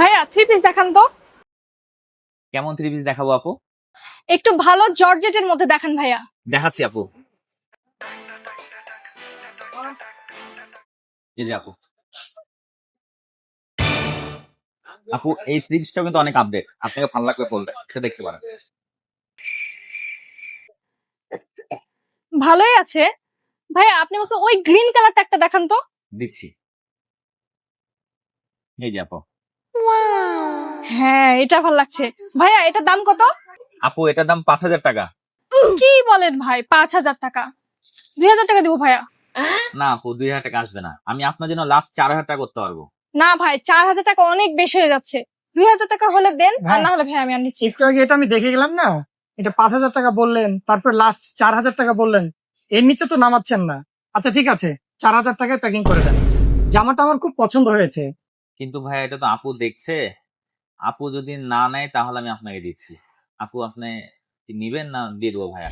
ভাইয়া three piece দেখান তো। কেমন থ্রি পিস দেখাবো আপু? একটু ভালো জর্জেটের মধ্যে দেখান ভাইয়া। দেখাচ্ছি আপু। এই যে আপু, আপু এই থ্রি পিসটা কিন্তু অনেক আপডেট, আপনাকে ভালো লাগবে বললে সেটা দেখতে পারেন। ভালোই আছে। ভাইয়া আপনি আমাকে ওই গ্রিন কালারটা একটা দেখান তো। দিচ্ছি, এই যে আপু। হ্যাঁ এটা ভালো লাগছে। ভাইয়া এটার দাম কত? আপু এটার দাম 5,000 টাকা। কি বলেন ভাই, 5,000 টাকা? 2,000 টাকা দিব ভাইয়া। না আপু 2,000 টাকা আসবে না, আমি আপনার জন্য লাস্ট 4,000 টাকা করতে পারবো। না ভাই 4,000 টাকা অনেক বেশি হয়ে যাচ্ছে। 2,000 টাকা হলে দেন, আর ভাই, না হলে ভাই আমি আর নিচ্ছি। একটু আগে এটা আমি দেখে গেলাম না, এটা 5,000 টাকা বললেন, তারপর লাস্ট 4,000 টাকা বললেন, এর নিচে তো নামাচ্ছেন না। আচ্ছা ঠিক আছে, 4,000 টাকায় প্যাকিং করে দেন। জামাটা আমার খুব পছন্দ হয়েছে। কিন্তু ভাই এটা তো আপু দেখছে, আপু যদি না নেয় তাহলে আমি আপনাকে দিচ্ছি। আপু আপনি কি নিবেন না দিয়ে দেবো ভাইয়া?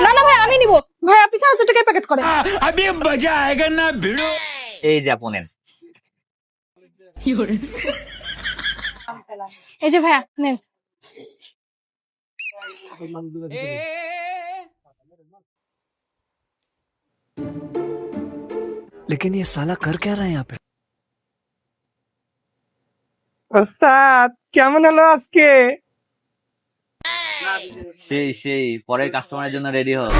না না ভাই আমি নিব। ভাই আপনি 4,000 টাকায় প্যাকেট করেন। এই যে আপু নেন। এই যে ভাইয়া নেন। लेकिन ये साला कर क्या रहा है यहाँ पे। ওস্তাদ কেমন হলো আজকে? সেই পরের কাস্টমারের জন্য রেডি হও।